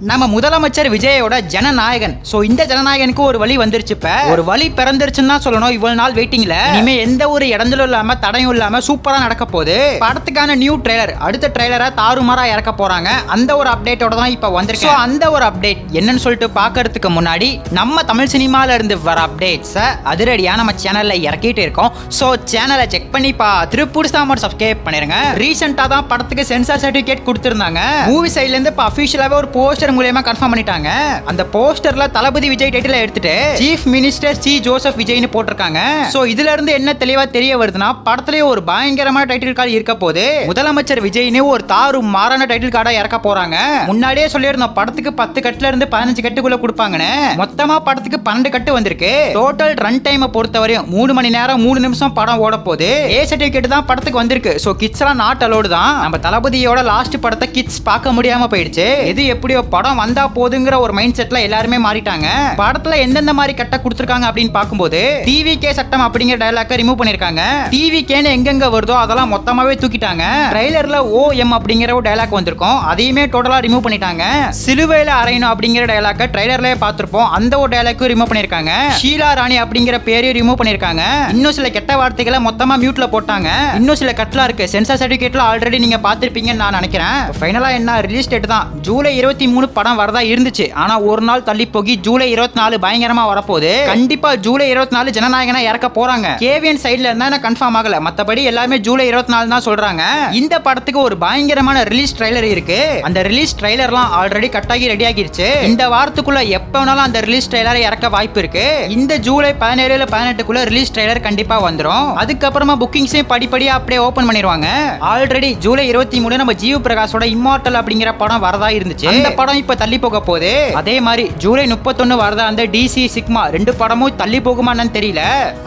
நம்ம முதலமைச்சர் விஜயோட ஜனநாயகன். சோ இந்த ஜனநாயகனுக்கு ஒரு வழி வந்துருச்சு. இப்ப ஒரு வழி பிறந்துருச்சுன்னு தான் சொல்லணும். இவ்வளவு நாள் வெயிட்டிங்ல இனிமே எந்த ஒரு இடங்களும் இல்லாம தடையும் இல்லாம சூப்பரா நடக்க போகுது. படத்துக்கான நியூ ட்ரெய்லர், அடுத்த ட்ரெய்லரை தாறுமாறா இறக்க போறாங்க. அந்த ஒரு அப்டேட்டோட தான் இப்ப வந்திருக்கு. அந்த ஒரு அப்டேட் என்னன்னு சொல்லிட்டு பாக்குறதுக்கு முன்னாடி நம்ம தமிழ் சினிமால இருந்து வர அப்டேட்ஸ் அதிரடியா நம்ம சேனல்ல இறக்கிட்டு இருக்கோம். சோ சேனலை செக் பண்ணி பார்த்துட்டு புதுசா மட்டும் சப்ஸ்கிரைப் பண்ணிருங்க. ரீசெண்டா தான் படத்துக்கு சென்சார் சர்டிபிகேட் கொடுத்திருந்தாங்க. மூவி சைடுல இருந்து இப்ப அபிஷியலாவே ஒரு போஸ்டர் மூலமா கன்ஃபார்ம் பண்ணிட்டாங்க. அந்த போஸ்டர்ல தளபதி விஜய் டைட்டில் எடுத்துட்டு சீஃப் மினிஸ்டர் சி ஜோசப் விஜய்னு போட்டிருக்காங்க. சோ இதுல இருந்து என்ன தெளிவா தெரிய வருதுன்னா படத்திலேயே ஒரு பயங்கரமான டைட்டில் கார்டு இருக்க போது. முதலமைச்சர் விஜய்னு ஒரு தாறு மாறான டைட்டில் கார்டா இறக்க போறாங்க. முன்னாடியே சொல்லியிருந்தோம் படத்துக்கு 10 கட்டுல இருந்து 15 கட்டுக்குள்ள கொடுப்பாங்கன்னு. மொத்தமா படத்துக்கு 12 கட்டு வந்திருக்கு. டோட்டல் ரன் டைம் பொறுத்தவரையும் 3 மணி நேரம் 3 நிமிஷம் படம் ஓட போகுது. ஏ சர்டிபிகேட் தான் படத்துக்கு வந்திருக்கு. சோ கிட்ஸ் எல்லாம் நாட் அலோடு தான். நம்ம தளபதியோட லாஸ்ட் படத்தை கிட்ஸ் பார்க்க முடியாம போயிடுச்சு. இது எப்படியோ படம் வந்தா போதுங்கிற ஒரு மைண்ட் செட்ல எல்லாருமே மாறிட்டாங்க. படத்துல எந்தெந்த மாதிரி கட்ட கொடுத்திருக்காங்க அப்படின்னு பார்க்கும்போது டிவிகே சட்டம் அப்படிங்கிற டயலாக ரிமூவ் பண்ணிருக்காங்க. டிவிகேன்னு எங்கெங்க வருதோ அதெல்லாம் மொத்தமாவே தூக்கிட்டாங்க. ட்ரைலர்ல ஓஎம் அப்படிங்கிற ஒரு டயலாக் வந்திருக்கும். அதையுமே டோட்டலா ரிமூவ் பண்ணிட்டாங்க. சிலுவையில அறையணும் அப்படிங்கிற டயலாக ட்ரைலர்லயே பார்த்திருப்போம். அந்த ஒரு டயலாக்கும் ரிமூவ் பண்ணிருக்காங்க. ஷீலா ராணி அப்படிங்கிற பேரையும் ரிமூவ் பண்ணிருக்காங்க. இன்னும் சில கெட்ட வார்த்தைகளை மொத்தமா மியூட்ல போட்டாங்க. இன்னும் சில கட்லாம் இருக்கு. சென்சார் சர்டிபிகேட்ல ஆல்ரெடி நீங்க பார்த்திருப்பீங்கன்னு நான் நினைக்கிறேன். ஃபைனலா என்ன ரிலீஸ் டேட் தான் ஜூலை 23 படம் வரதா இருந்துச்சு. ஆனா ஒரு நாள் தள்ளி போகி ஜூலை 24 பயங்கரமா வரப்போகுது. கண்டிப்பா ஜூலை 24 ஜனநாயகனா இறக்க போறாங்க. கேவிஎன் சைடுல இருந்தா கன்ஃபார்ம் ஆகல. மத்தபடி எல்லாமே ஜூலை 24 தான் சொல்றாங்க. இந்த படத்துக்கு ஒரு பயங்கரமான ரிலீஸ் ட்ரைலர் இருக்கு. அந்த ரிலீஸ் ட்ரைலர்லாம் ஆல்ரெடி கட்டாகி ரெடி ஆகிருச்சு. இந்த வாரத்துக்குள்ள எப்ப வேணாலும் அந்த ரிலீஸ் ட்ரைலரை இறக்க வாய்ப்பு இருக்கு. இந்த ஜூலை 17 18க்குள்ள ரிலீஸ் ட்ரைலர் கண்டிப்பா வந்துரும். அதுக்கப்புறமா புக்கிங்ஸையும் படிப்படியா அப்படியே ஓபன் பண்ணிடுவாங்க. ஆல்ரெடி ஜூலை 23 நம்ம ஜீவ் பிரகாஷோட இம்மார்டல் அப்படிங்கிற படம் வரதா இருந்துச்சு. அந்த படம் இப்ப தள்ளி போக போகுது. அதே மாதிரி ஜூலை 31 வரதா அந்த டிசி சிக்மா 2 படமும் தள்ளி போகுமான்னு தெரியல.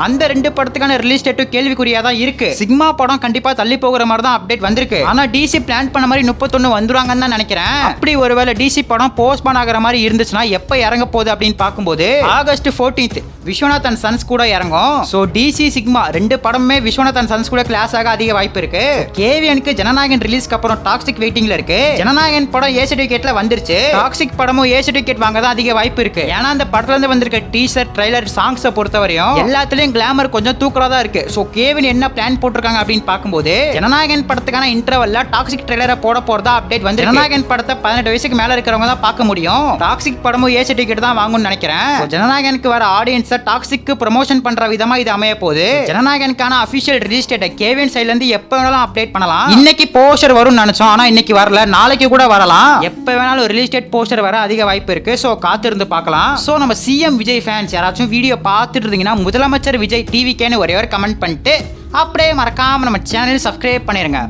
அந்த 2 படத்துக்கான ரிலீஸ் டேட் கேள்விக்குறியா தான் இருக்கு. சிக்மா படம் கண்டிப்பா தள்ளி போகிற மாதிரி தான் அப்டேட் வந்திருக்கு. ஆனா டிசி பிளான் பண்ண மாதிரி 31 வந்துருவாங்கன்னு தான் நினைக்கிறேன். அப்படி ஒருவேளை டிசி படம் போஸ்ட்பான் ஆகிற மாதிரி இருந்துச்சுன்னா எப்ப இறங்க போகுது அப்படின்னு பார்க்கும்போது ஆகஸ்ட் 14 விஸ்வநாத் அண்ட் சன்ஸ் கூட இறங்கும். சோ டிசி சிக்மா 2 படமே விஸ்வநாத் அண்ட் சன்ஸ் கூட கிளாஸ் ஆக அதிக வாய்ப்பு இருக்கு. கேவிஎனுக்கு ஜனநாயகன் ரிலீஸ்க்கு அப்புறம் டாக்ஸிக் வெயிட்டிங்ல இருக்கு. ஜனநாயகன் படம் ஏ சர்டிபிகேட்ல வந்துருச்சு. டாக்ஸிக் படமும் ஏ சர்டிபிகேட் வாங்க தான் அதிக வாய்ப்பு இருக்கு. ஏன்னா அந்த படத்துல இருந்து வந்திருக்க டீசர் ட்ரைலர் சாங்ஸை பொறுத்தவரையும் எல்லாத்துலயும் கிளாமர் கொஞ்சம் தூக்கலா தான் இருக்கு. சோ கேவின் என்ன பிளான் போட்டிருக்காங்க அப்படின்னு பார்க்கும்போது ஜனநாயகன் படத்துக்கான இன்டர்வல்ல டாக்ஸிக் ட்ரைலரை போட போறதா அப்டேட் வந்து ஜனநாயகன் படத்தை 18 வயசுக்கு மேல இருக்கிறவங்க தான் பார்க்க முடியும். டாக்ஸிக் படமும் ஏ சர்டிபிகேட் தான் வாங்கணும்னு நினைக்கிறேன். ஜனநாயகனுக்கு வர ஆடியன்ஸ் டாக்ஸிக்கு ப்ரமோஷன் பண்ற விதமா இது அமைய போகுது. ஜனநாயகனுக்கான அபிஷியல் ரிலீஸ் டேட் கேவின் சைடுல இருந்து எப்ப வேணாலும் அப்டேட் பண்ணலாம். இன்னைக்கு போஸ்டர் வரும்னு நினைச்சோம். ஆனா இன்னைக்கு வரல. நாளைக்கு கூட வரலாம். எப்ப வேணாலும் ரிலீஸ் டேட் போஸ்டர் வர அதிக வாய்ப்பு இருக்கு. சோ காத்திருந்து பார்க்கலாம். சோ நம்ம சிஎம் விஜய் ஃபேன்ஸ் யாராச்சும் வீடியோ பார்த்துட்டு இருந்தீங்கன்னா முதலமைச்சர் விஜய் டிவிக்கேன்னு ஒரே ஒரு கமெண்ட் பண்ணிட்டு அப்படியே மறக்காம நம்ம சேனல் சப்ஸ்கிரைப் பண்ணிருங்க.